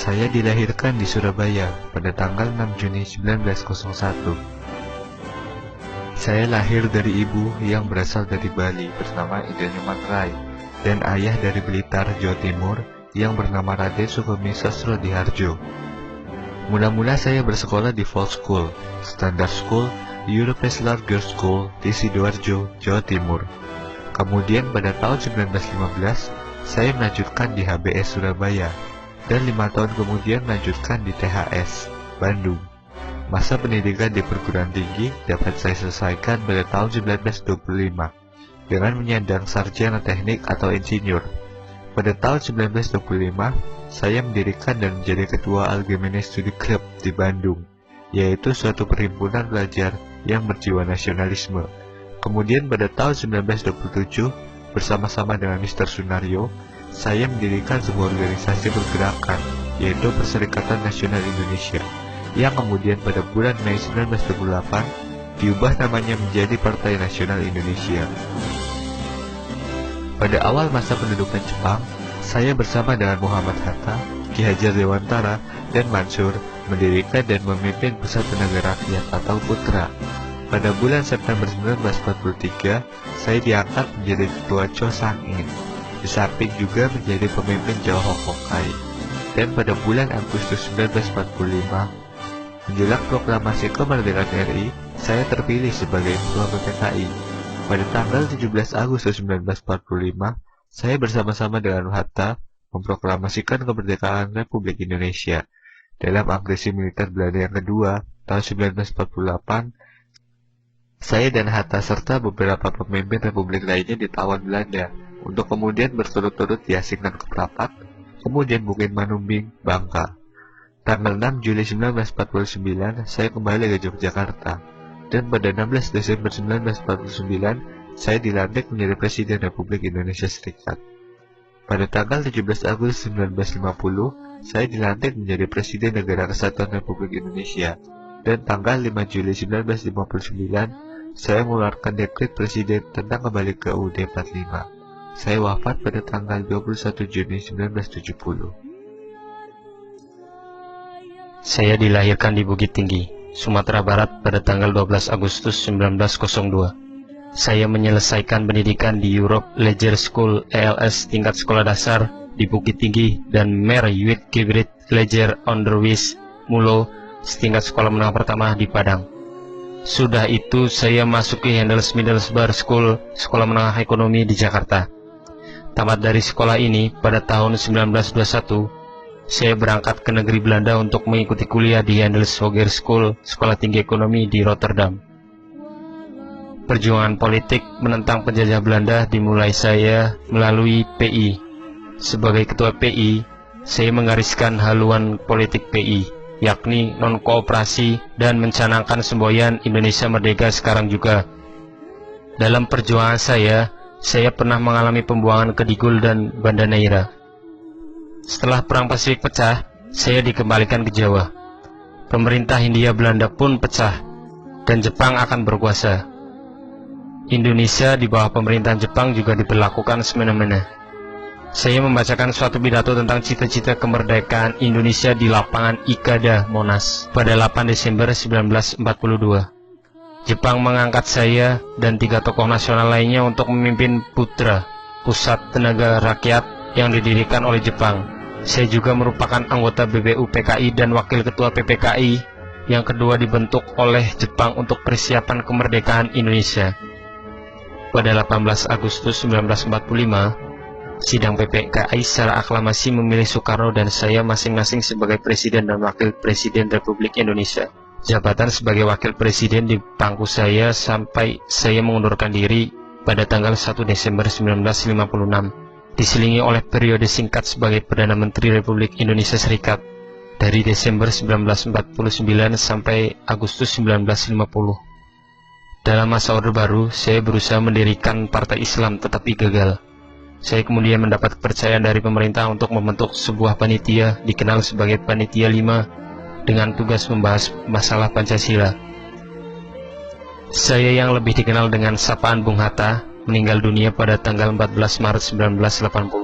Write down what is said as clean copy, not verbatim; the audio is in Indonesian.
Saya dilahirkan di Surabaya pada tanggal 6 Juni 1901. Saya lahir dari ibu yang berasal dari Bali bernama Indranyuman Rai dan ayah dari Blitar, Jawa Timur yang bernama Raden Sukemi Sasrodiharjo. Mula-mula saya bersekolah di Fall School, Standard School, European Girls School di Sidoarjo, Jawa Timur. Kemudian pada tahun 1915, saya melanjutkan di HBS Surabaya dan 5 tahun kemudian melanjutkan di THS, Bandung. Masa pendidikan di perguruan tinggi dapat saya selesaikan pada tahun 1925 dengan menyandang sarjana teknik atau insinyur. Pada tahun 1925, saya mendirikan dan menjadi ketua Algemene Studi Club di Bandung, yaitu suatu perhimpunan pelajar yang berjiwa nasionalisme. Kemudian pada tahun 1927, bersama-sama dengan Mr. Sunario, saya mendirikan sebuah organisasi pergerakan, yaitu Perserikatan Nasional Indonesia, yang kemudian pada bulan Mei 1928 diubah namanya menjadi Partai Nasional Indonesia. Pada awal masa pendudukan Jepang, saya bersama dengan Muhammad Hatta, Ki Hajar Dewantara, dan Mansur mendirikan dan memimpin Pusat Tenaga Rakyat atau PUTRA. Pada bulan September 1943, saya diangkat menjadi Ketua Chosangin, di samping juga menjadi pemimpin Jawa Hokkaido. Dan pada bulan Agustus 1945, menjelang proklamasi kemerdekaan RI, saya terpilih sebagai Ketua PPKI. Pada tanggal 17 Agustus 1945, saya bersama-sama dengan Hatta memproklamasikan kemerdekaan Republik Indonesia. Dalam agresi militer Belanda yang kedua, tahun 1948, saya dan Hatta serta beberapa pemimpin republik lainnya ditawan Belanda untuk kemudian berturut-turut diasingkan ke Prapat, kemudian Bukit Manumbing, Bangka. Tanggal 6 Juli 1949, saya kembali ke Yogyakarta, dan pada 16 Desember 1949, saya dilantik menjadi Presiden Republik Indonesia Serikat. Pada tanggal 17 Agustus 1950, saya dilantik menjadi Presiden Negara Kesatuan Republik Indonesia, dan tanggal 5 Juli 1959, saya mengeluarkan dekret Presiden tentang kembali ke UUD 45. Saya wafat pada tanggal 21 Juni 1970. Saya dilahirkan di Bukit Tinggi, Sumatera Barat pada tanggal 12 Agustus 1902. Saya menyelesaikan pendidikan di Europe Leger School ELS tingkat sekolah dasar di Bukit Tinggi dan Meerut Gebrit Leger Onderwijs Mulo setingkat sekolah menengah pertama di Padang. Sudah itu saya masuk ke Hendels Middlesbrough School, sekolah menengah ekonomi di Jakarta. Tamat dari sekolah ini pada tahun 1921, saya berangkat ke negeri Belanda untuk mengikuti kuliah di Hendels Hoger School, sekolah tinggi ekonomi di Rotterdam. Perjuangan politik menentang penjajah Belanda dimulai saya melalui PI. Sebagai ketua PI, saya menggariskan haluan politik PI, yakni non-kooperasi dan mencanangkan semboyan Indonesia Merdeka sekarang juga. Dalam perjuangan saya pernah mengalami pembuangan ke Digul dan Banda Neira. Setelah Perang Pasifik pecah, saya dikembalikan ke Jawa. Pemerintah Hindia Belanda pun pecah, dan Jepang akan berkuasa. Indonesia di bawah pemerintahan Jepang juga diberlakukan semena-mena. Saya membacakan suatu pidato tentang cita-cita kemerdekaan Indonesia di lapangan Ikada, Monas, pada 8 Desember 1942. Jepang mengangkat saya dan 3 tokoh nasional lainnya untuk memimpin PUTRA, Pusat Tenaga Rakyat yang didirikan oleh Jepang. Saya juga merupakan anggota BBU PKI dan wakil ketua PPKI yang kedua dibentuk oleh Jepang untuk persiapan kemerdekaan Indonesia. Pada 18 Agustus 1945, sidang PPKI secara aklamasi memilih Soekarno dan saya masing-masing sebagai Presiden dan Wakil Presiden Republik Indonesia. Jabatan sebagai Wakil Presiden di pangku saya sampai saya mengundurkan diri pada tanggal 1 Desember 1956, diselingi oleh periode singkat sebagai Perdana Menteri Republik Indonesia Serikat dari Desember 1949 sampai Agustus 1950. Dalam masa Orde Baru, saya berusaha mendirikan Partai Islam tetapi gagal. Saya kemudian mendapat kepercayaan dari pemerintah untuk membentuk sebuah panitia dikenal sebagai Panitia 5 dengan tugas membahas masalah Pancasila. Saya yang lebih dikenal dengan sapaan Bung Hatta meninggal dunia pada tanggal 14 Maret 1980.